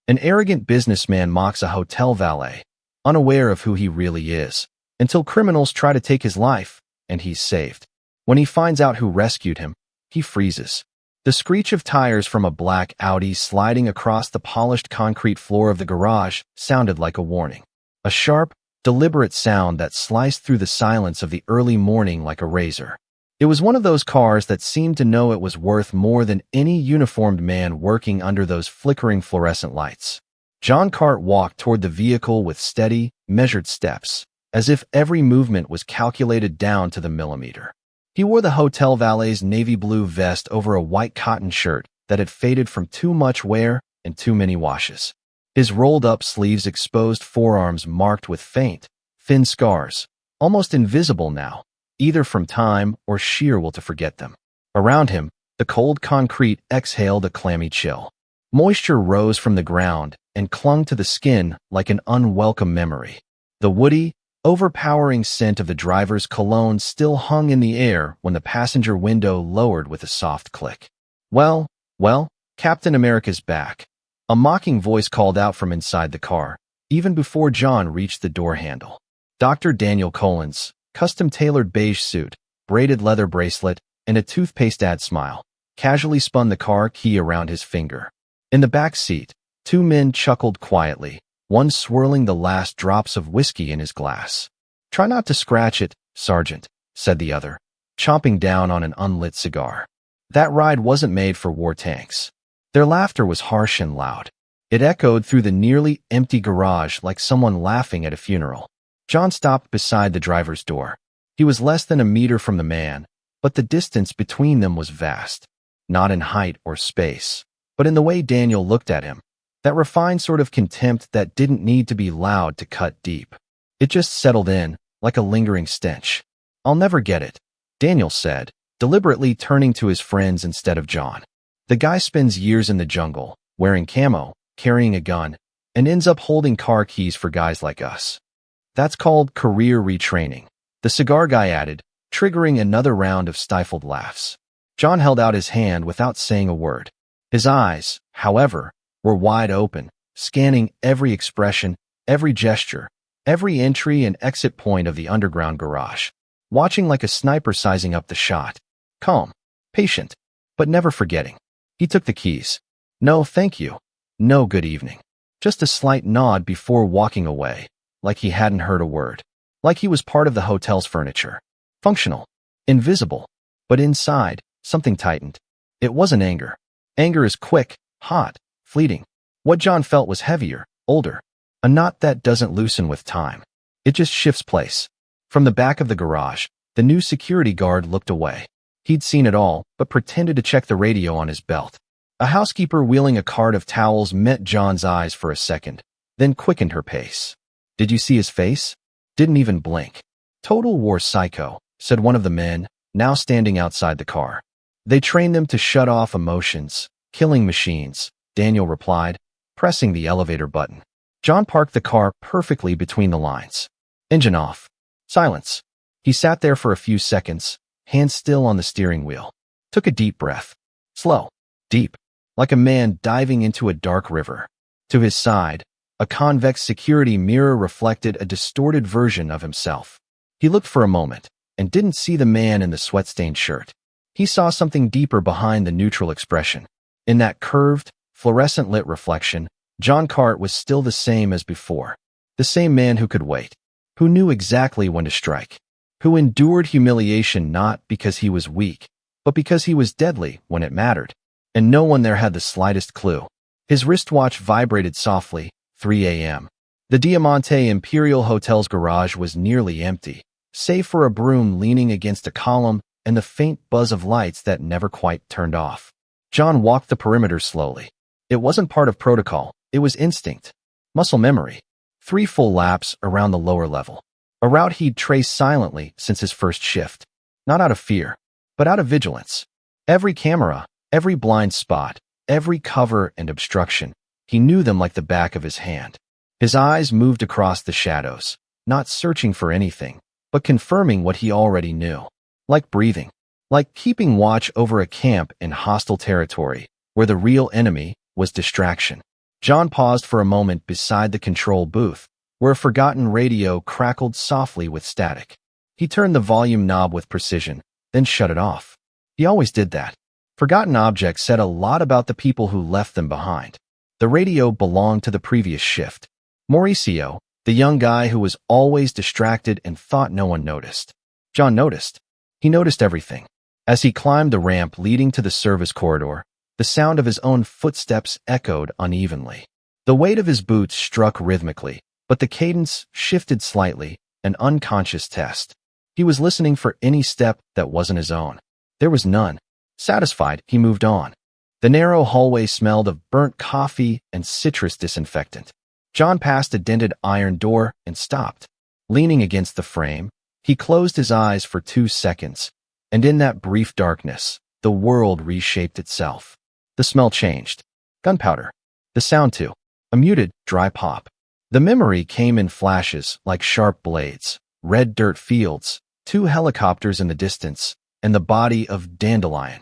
An arrogant businessman mocks a hotel valet, unaware of who he really is, until criminals try to take his life, and he's saved. When he finds out who rescued him, he freezes. The screech of tires from a black Audi sliding across the polished concrete floor of the garage sounded like a warning. A sharp, deliberate sound that sliced through the silence of the early morning like a razor. It was one of those cars that seemed to know it was worth more than any uniformed man working under those flickering fluorescent lights. John Cart walked toward the vehicle with steady, measured steps, as if every movement was calculated down to the millimeter. He wore the hotel valet's navy blue vest over a white cotton shirt that had faded from too much wear and too many washes. His rolled-up sleeves exposed forearms marked with faint, thin scars, almost invisible now, either from time or sheer will to forget them. Around him, the cold concrete exhaled a clammy chill. Moisture rose from the ground and clung to the skin like an unwelcome memory. The woody, overpowering scent of the driver's cologne still hung in the air when the passenger window lowered with a soft click. Well, Captain America's back. A mocking voice called out from inside the car, even before John reached the door handle. Dr. Daniel Collins, custom-tailored beige suit, braided leather bracelet, and a toothpaste-ad smile, casually spun the car key around his finger. In the back seat, two men chuckled quietly, one swirling the last drops of whiskey in his glass. "Try not to scratch it, Sergeant," said the other, chomping down on an unlit cigar. That ride wasn't made for war tanks. Their laughter was harsh and loud. It echoed through the nearly empty garage like someone laughing at a funeral. John stopped beside the driver's door. He was less than a meter from the man, but the distance between them was vast. Not in height or space, but in the way Daniel looked at him. That refined sort of contempt that didn't need to be loud to cut deep. It just settled in, like a lingering stench. "I'll never get it," Daniel said, deliberately turning to his friends instead of John. "The guy spends years in the jungle, wearing camo, carrying a gun, and ends up holding car keys for guys like us. That's called career retraining," the cigar guy added, triggering another round of stifled laughs. John held out his hand without saying a word. His eyes, however, were wide open, scanning every expression, every gesture, every entry and exit point of the underground garage, watching like a sniper sizing up the shot. Calm, patient, but never forgetting. He took the keys. "No, thank you. No, good evening." Just a slight nod before walking away, like he hadn't heard a word, like he was part of the hotel's furniture. Functional, invisible, but inside, something tightened. It wasn't anger. Anger is quick, hot, fleeting. What John felt was heavier, older, a knot that doesn't loosen with time. It just shifts place. From the back of the garage, the new security guard looked away. He'd seen it all, but pretended to check the radio on his belt. A housekeeper wheeling a cart of towels met John's eyes for a second, then quickened her pace. "Did you see his face?" "Didn't even blink." "Total war psycho," said one of the men, now standing outside the car. "They train them to shut off emotions, killing machines," Daniel replied, pressing the elevator button. John parked the car perfectly between the lines. Engine off. Silence. He sat there for a few seconds, hands still on the steering wheel. Took a deep breath. Slow. Deep. Like a man diving into a dark river. To his side, a convex security mirror reflected a distorted version of himself. He looked for a moment, and didn't see the man in the sweat-stained shirt. He saw something deeper behind the neutral expression. In that curved, fluorescent-lit reflection, John Cart was still the same as before. The same man who could wait. Who knew exactly when to strike. Who endured humiliation not because he was weak, but because he was deadly when it mattered. And no one there had the slightest clue. His wristwatch vibrated softly, 3 a.m. The Diamante Imperial Hotel's garage was nearly empty, save for a broom leaning against a column and the faint buzz of lights that never quite turned off. John walked the perimeter slowly. It wasn't part of protocol, it was instinct. Muscle memory. 3 full laps around the lower level. A route he'd traced silently since his first shift. Not out of fear, but out of vigilance. Every camera, every blind spot, every cover and obstruction, he knew them like the back of his hand. His eyes moved across the shadows, not searching for anything, but confirming what he already knew. Like breathing. Like keeping watch over a camp in hostile territory, where the real enemy was distraction. John paused for a moment beside the control booth, where a forgotten radio crackled softly with static. He turned the volume knob with precision, then shut it off. He always did that. Forgotten objects said a lot about the people who left them behind. The radio belonged to the previous shift. Mauricio, the young guy who was always distracted and thought no one noticed. John noticed. He noticed everything. As he climbed the ramp leading to the service corridor, the sound of his own footsteps echoed unevenly. The weight of his boots struck rhythmically, but the cadence shifted slightly, an unconscious test. He was listening for any step that wasn't his own. There was none. Satisfied, he moved on. The narrow hallway smelled of burnt coffee and citrus disinfectant. John passed a dented iron door and stopped. Leaning against the frame, he closed his eyes for 2 seconds, and in that brief darkness, the world reshaped itself. The smell changed. Gunpowder. The sound too. A muted, dry pop. The memory came in flashes like sharp blades. Red dirt fields, 2 helicopters in the distance, and the body of Dandelion,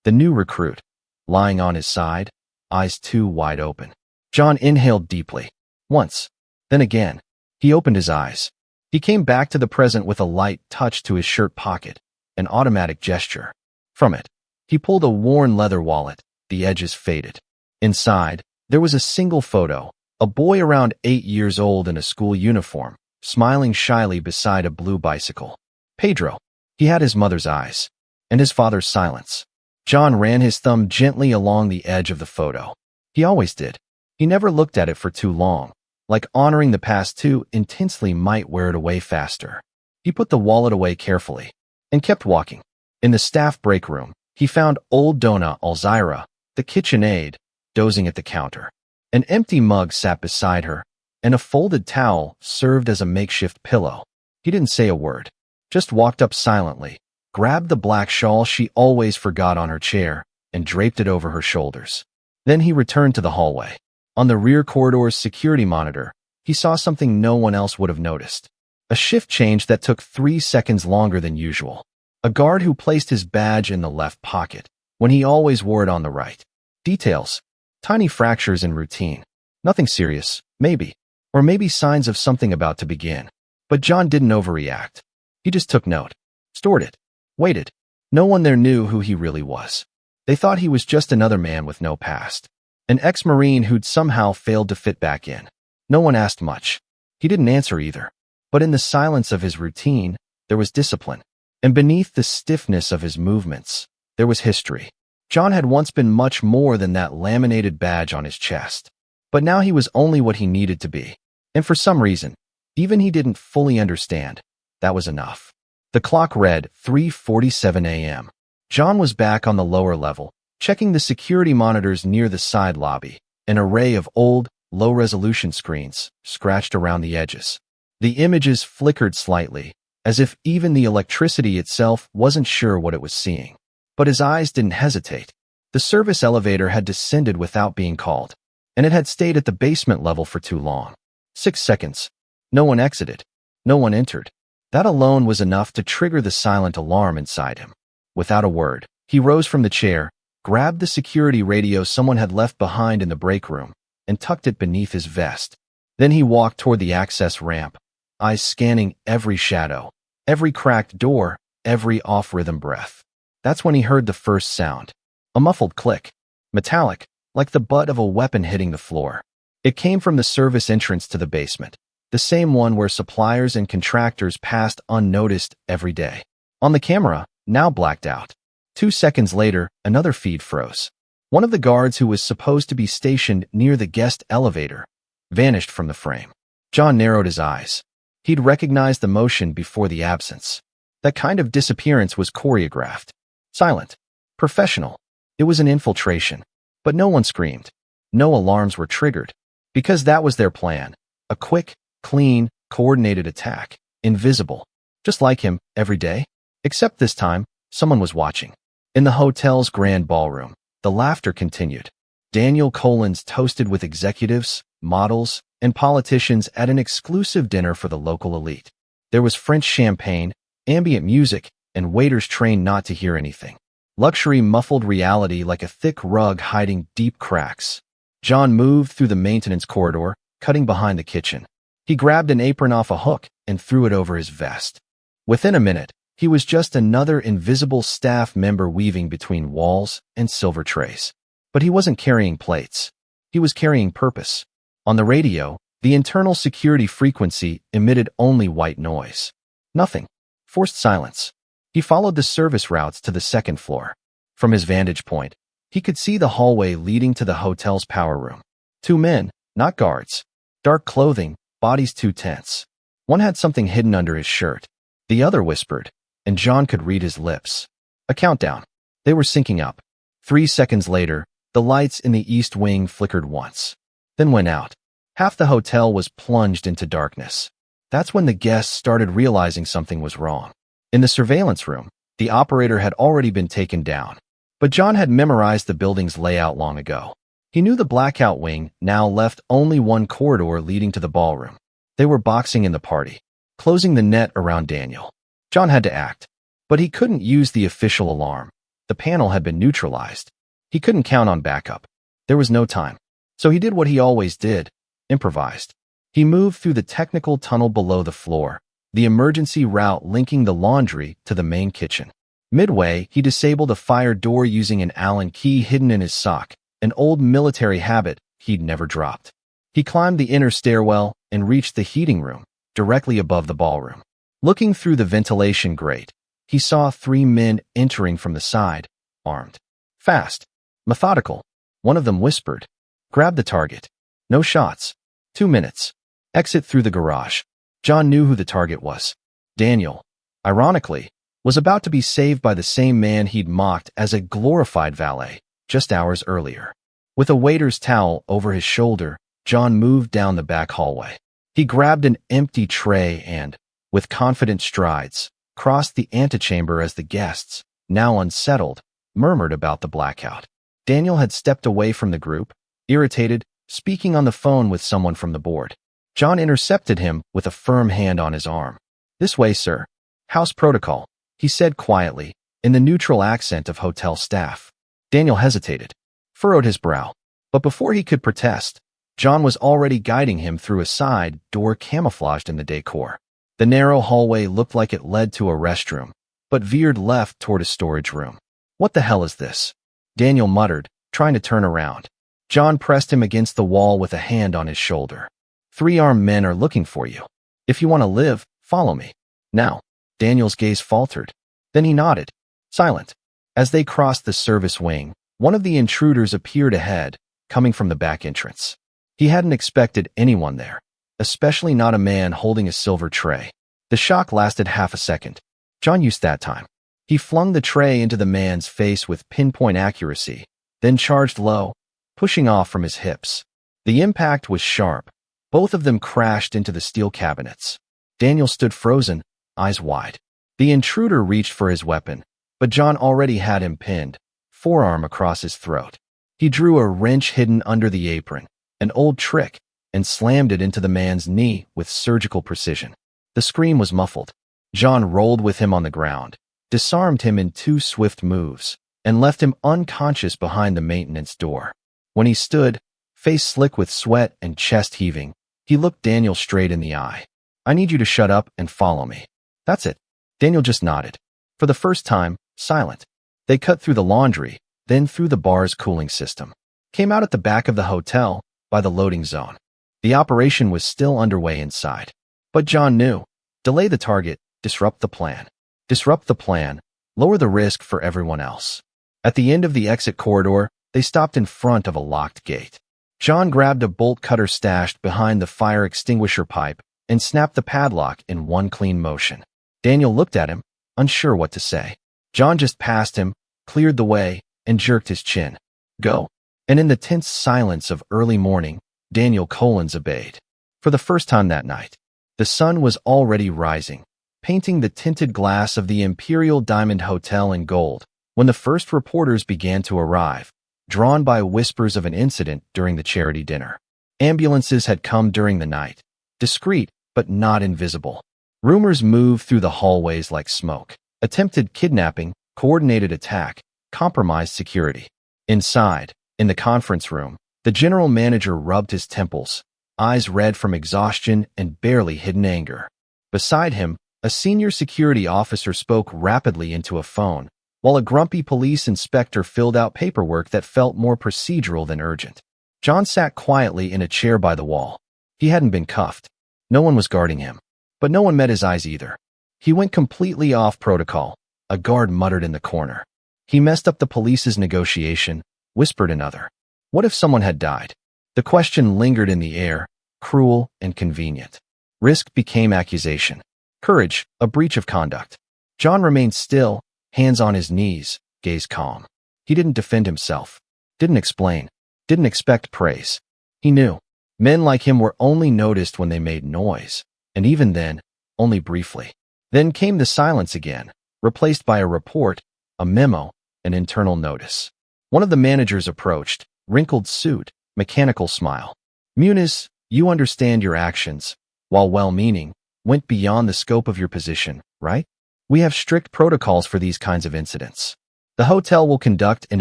the new recruit, lying on his side, eyes too wide open. John inhaled deeply. Once. Then again. He opened his eyes. He came back to the present with a light touch to his shirt pocket, an automatic gesture. From it, he pulled a worn leather wallet, the edges faded. Inside, there was a single photo, a boy around 8 years old in a school uniform, smiling shyly beside a blue bicycle. Pedro. He had his mother's eyes, and his father's silence. John ran his thumb gently along the edge of the photo. He always did. He never looked at it for too long, like honoring the past too intensely might wear it away faster. He put the wallet away carefully, and kept walking. In the staff break room, he found old Dona Alzira, the kitchen aide, dozing at the counter. An empty mug sat beside her, and a folded towel served as a makeshift pillow. He didn't say a word, just walked up silently, grabbed the black shawl she always forgot on her chair, and draped it over her shoulders. Then he returned to the hallway. On the rear corridor's security monitor, he saw something no one else would have noticed. A shift change that took 3 seconds longer than usual. A guard who placed his badge in the left pocket, when he always wore it on the right. Details. Tiny fractures in routine. Nothing serious, maybe. Or maybe signs of something about to begin. But John didn't overreact. He just took note. Stored it. Waited. No one there knew who he really was. They thought he was just another man with no past. An ex-Marine who'd somehow failed to fit back in. No one asked much. He didn't answer either. But in the silence of his routine, there was discipline. And beneath the stiffness of his movements, there was history. John had once been much more than that laminated badge on his chest. But now he was only what he needed to be. And for some reason, even he didn't fully understand, that was enough. The clock read 3:47 a.m. John was back on the lower level, checking the security monitors near the side lobby, an array of old, low-resolution screens scratched around the edges. The images flickered slightly, as if even the electricity itself wasn't sure what it was seeing. But his eyes didn't hesitate. The service elevator had descended without being called, and it had stayed at the basement level for too long. 6 seconds. No one exited. No one entered. That alone was enough to trigger the silent alarm inside him. Without a word, he rose from the chair, grabbed the security radio someone had left behind in the break room, and tucked it beneath his vest. Then he walked toward the access ramp, eyes scanning every shadow, every cracked door, every off-rhythm breath. That's when he heard the first sound. A muffled click. Metallic, like the butt of a weapon hitting the floor. It came from the service entrance to the basement, the same one where suppliers and contractors passed unnoticed every day. On the camera, now blacked out. 2 seconds later, another feed froze. One of the guards who was supposed to be stationed near the guest elevator vanished from the frame. John narrowed his eyes. He'd recognized the motion before the absence. That kind of disappearance was choreographed. Silent. Professional. It was an infiltration. But no one screamed. No alarms were triggered. Because that was their plan. A quick, clean, coordinated attack. Invisible. Just like him, every day. Except this time, someone was watching. In the hotel's grand ballroom, the laughter continued. Daniel Collins toasted with executives, models, and politicians at an exclusive dinner for the local elite. There was French champagne, ambient music, and waiters trained not to hear anything. Luxury muffled reality like a thick rug hiding deep cracks. John moved through the maintenance corridor, cutting behind the kitchen. He grabbed an apron off a hook and threw it over his vest. Within a minute, he was just another invisible staff member weaving between walls and silver trays. But he wasn't carrying plates. He was carrying purpose. On the radio, the internal security frequency emitted only white noise. Nothing. Forced silence. He followed the service routes to the second floor. From his vantage point, he could see the hallway leading to the hotel's power room. Two men, not guards. Dark clothing, bodies too tense. One had something hidden under his shirt. The other whispered, and John could read his lips. A countdown. They were syncing up. 3 seconds later, the lights in the east wing flickered once, then went out. Half the hotel was plunged into darkness. That's when the guests started realizing something was wrong. In the surveillance room, the operator had already been taken down. But John had memorized the building's layout long ago. He knew the blackout wing now left only one corridor leading to the ballroom. They were boxing in the party, closing the net around Daniel. John had to act, but he couldn't use the official alarm. The panel had been neutralized. He couldn't count on backup. There was no time. So he did what he always did, improvised. He moved through the technical tunnel below the floor, the emergency route linking the laundry to the main kitchen. Midway, he disabled a fire door using an Allen key hidden in his sock, an old military habit he'd never dropped. He climbed the inner stairwell and reached the heating room, directly above the ballroom. Looking through the ventilation grate, he saw 3 men entering from the side, armed. Fast. Methodical. One of them whispered, "Grab the target." No shots. 2 minutes. Exit through the garage. John knew who the target was. Daniel, ironically, was about to be saved by the same man he'd mocked as a glorified valet just hours earlier. With a waiter's towel over his shoulder, John moved down the back hallway. He grabbed an empty tray and, with confident strides, crossed the antechamber as the guests, now unsettled, murmured about the blackout. Daniel had stepped away from the group, irritated, speaking on the phone with someone from the board. John intercepted him with a firm hand on his arm. "This way, sir. House protocol," he said quietly, in the neutral accent of hotel staff. Daniel hesitated, furrowed his brow. But before he could protest, John was already guiding him through a side door camouflaged in the decor. The narrow hallway looked like it led to a restroom, but veered left toward a storage room. "What the hell is this?" Daniel muttered, trying to turn around. John pressed him against the wall with a hand on his shoulder. 3 armed men are looking for you. If you want to live, follow me. Now." Daniel's gaze faltered. Then he nodded, silent. As they crossed the service wing, one of the intruders appeared ahead, coming from the back entrance. He hadn't expected anyone there, especially not a man holding a silver tray. The shock lasted half a second. John used that time. He flung the tray into the man's face with pinpoint accuracy, then charged low, pushing off from his hips. The impact was sharp. Both of them crashed into the steel cabinets. Daniel stood frozen, eyes wide. The intruder reached for his weapon, but John already had him pinned, forearm across his throat. He drew a wrench hidden under the apron, an old trick, and slammed it into the man's knee with surgical precision. The scream was muffled. John rolled with him on the ground, disarmed him in 2 swift moves, and left him unconscious behind the maintenance door. When he stood, face slick with sweat and chest heaving, he looked Daniel straight in the eye. "I need you to shut up and follow me." "That's it." Daniel just nodded. For the first time, silent. They cut through the laundry, then through the bar's cooling system. Came out at the back of the hotel, by the loading zone. The operation was still underway inside. But John knew. Delay the target, disrupt the plan. Disrupt the plan, lower the risk for everyone else. At the end of the exit corridor, they stopped in front of a locked gate. John grabbed a bolt cutter stashed behind the fire extinguisher pipe and snapped the padlock in one clean motion. Daniel looked at him, unsure what to say. John just passed him, cleared the way, and jerked his chin. "Go." And in the tense silence of early morning, Daniel Collins obeyed. For the first time that night, the sun was already rising, painting the tinted glass of the Imperial Diamond Hotel in gold, when the first reporters began to arrive, drawn by whispers of an incident during the charity dinner. Ambulances had come during the night, discreet but not invisible. Rumors moved through the hallways like smoke. Attempted kidnapping, coordinated attack, compromised security. Inside, in the conference room, The general manager rubbed his temples, eyes red from exhaustion and barely hidden anger. Beside him, a senior security officer spoke rapidly into a phone, while a grumpy police inspector filled out paperwork that felt more procedural than urgent. John sat quietly in a chair by the wall. He hadn't been cuffed. No one was guarding him. But no one met his eyes either. He went completely off protocol, a guard muttered in the corner. He messed up the police's negotiation, whispered another. What if someone had died? The question lingered in the air, cruel and convenient. Risk became accusation. Courage, a breach of conduct. John remained still, hands on his knees, gaze calm. He didn't defend himself. Didn't explain. Didn't expect praise. He knew. Men like him were only noticed when they made noise, and even then, only briefly. Then came the silence again, replaced by a report, a memo, an internal notice. One of the managers approached, wrinkled suit, mechanical smile. Muniz, you understand your actions, while well-meaning, went beyond the scope of your position, right? We have strict protocols for these kinds of incidents. The hotel will conduct an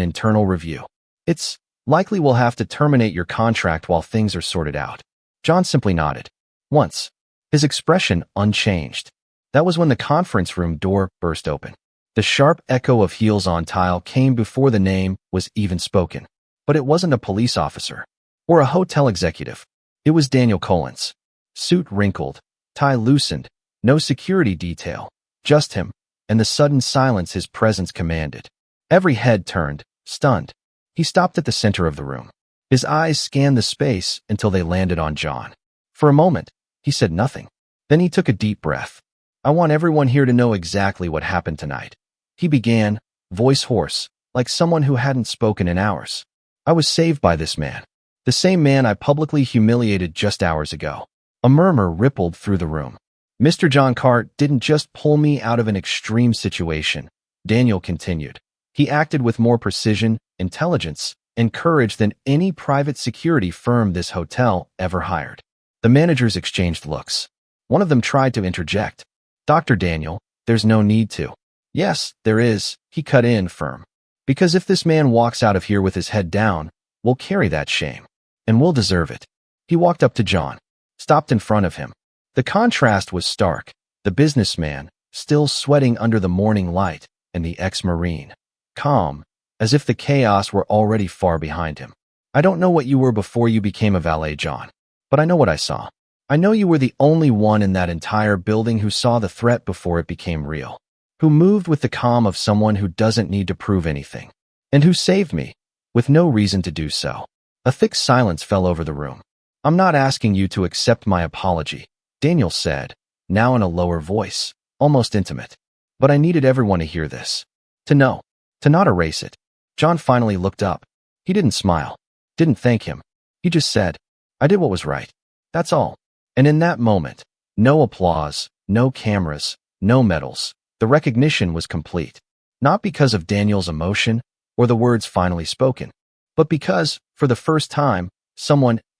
internal review. It's likely we'll have to terminate your contract while things are sorted out. John simply nodded. Once, his expression unchanged. That was when the conference room door burst open. The sharp echo of heels on tile came before the name was even spoken. But it wasn't a police officer or a hotel executive. It was Daniel Collins. Suit wrinkled, tie loosened, no security detail, just him, and the sudden silence his presence commanded. Every head turned, stunned. He stopped at the center of the room. His eyes scanned the space until they landed on John. For a moment, he said nothing. Then he took a deep breath. I want everyone here to know exactly what happened tonight. He began, voice hoarse, like someone who hadn't spoken in hours. I was saved by this man. The same man I publicly humiliated just hours ago. A murmur rippled through the room. Mr. John Cart didn't just pull me out of an extreme situation, Daniel continued. He acted with more precision, intelligence, and courage than any private security firm this hotel ever hired. The managers exchanged looks. One of them tried to interject. Dr. Daniel, there's no need to. Yes, there is, he cut in firm. Because if this man walks out of here with his head down, we'll carry that shame. And we'll deserve it. He walked up to John, stopped in front of him. The contrast was stark. The businessman, still sweating under the morning light, and the ex-Marine, calm, as if the chaos were already far behind him. I don't know what you were before you became a valet, John, but I know what I saw. I know you were the only one in that entire building who saw the threat before it became real, who moved with the calm of someone who doesn't need to prove anything, and who saved me, with no reason to do so. A thick silence fell over the room. I'm not asking you to accept my apology, Daniel said, now in a lower voice, almost intimate. But I needed everyone to hear this. To know. To not erase it. John finally looked up. He didn't smile. Didn't thank him. He just said, I did what was right. That's all. And in that moment, no applause, no cameras, no medals. The recognition was complete. Not because of Daniel's emotion or the words finally spoken, but because, for the first time,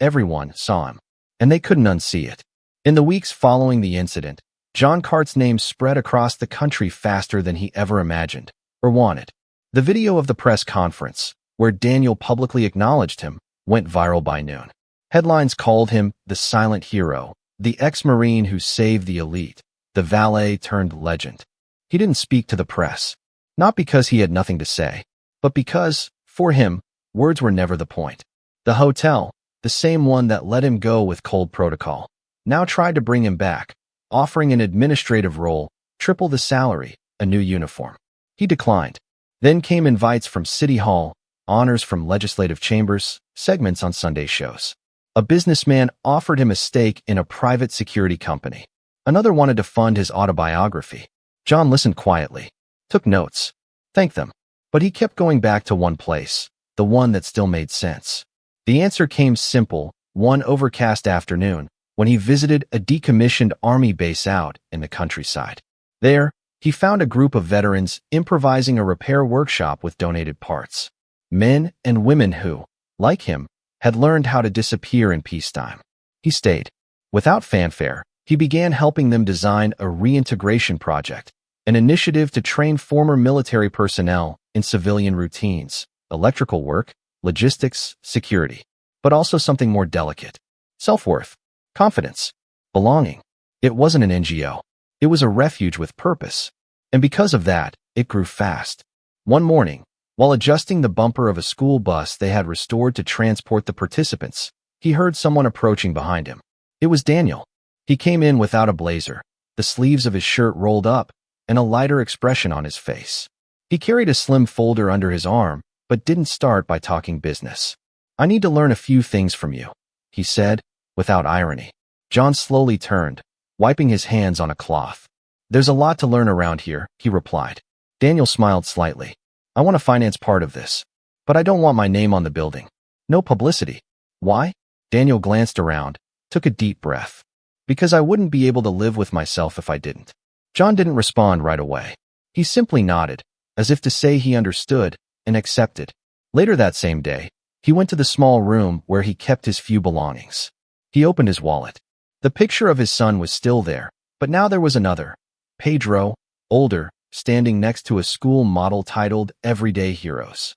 everyone saw him. And they couldn't unsee it. In the weeks following the incident, John Cart's name spread across the country faster than he ever imagined or wanted. The video of the press conference, where Daniel publicly acknowledged him, went viral by noon. Headlines called him the silent hero, the ex-Marine who saved the elite, the valet turned legend. He didn't speak to the press, not because he had nothing to say, but because, for him, words were never the point. The hotel, the same one that let him go with cold protocol, now tried to bring him back, offering an administrative role, triple the salary, a new uniform. He declined. Then came invites from City Hall, honors from legislative chambers, segments on Sunday shows. A businessman offered him a stake in a private security company. Another wanted to fund his autobiography. John listened quietly, took notes, thanked them. But he kept going back to one place, the one that still made sense. The answer came simple, one overcast afternoon, when he visited a decommissioned army base out in the countryside. There, he found a group of veterans improvising a repair workshop with donated parts. Men and women who, like him, had learned how to disappear in peacetime. He stayed. Without fanfare, he began helping them design a reintegration project, an initiative to train former military personnel in civilian routines, electrical work, logistics, security. but also something more delicate. Self-worth, confidence, belonging. It wasn't an NGO. It was a refuge with purpose. And because of that, it grew fast. One morning, while adjusting the bumper of a school bus they had restored to transport the participants, he heard someone approaching behind him. It was Daniel. He came in without a blazer, the sleeves of his shirt rolled up, and a lighter expression on his face. He carried a slim folder under his arm, but didn't start by talking business. "I need to learn a few things from you," he said, without irony. John slowly turned, wiping his hands on a cloth. "There's a lot to learn around here," he replied. Daniel smiled slightly. "I want to finance part of this, but I don't want my name on the building. No publicity." "Why?" Daniel glanced around, took a deep breath. "Because I wouldn't be able to live with myself if I didn't." John didn't respond right away. He simply nodded, as if to say he understood and accepted. Later that same day, he went to the small room where he kept his few belongings. He opened his wallet. The picture of his son was still there, but now there was another. Pedro, older, standing next to a school model titled Everyday Heroes.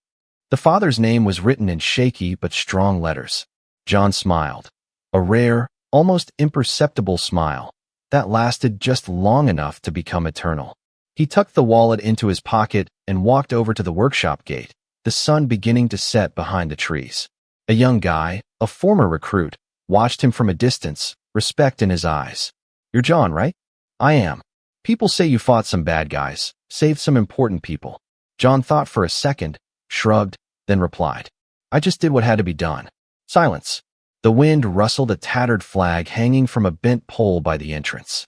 The father's name was written in shaky but strong letters. John smiled. A rare, almost imperceptible smile that lasted just long enough to become eternal. He tucked the wallet into his pocket and walked over to the workshop gate, the sun beginning to set behind the trees. A young guy, a former recruit, watched him from a distance, respect in his eyes. "You're John, right?" "I am. People say you fought some bad guys, saved some important people." John thought for a second, shrugged, then replied, "I just did what had to be done." Silence. The wind rustled a tattered flag hanging from a bent pole by the entrance.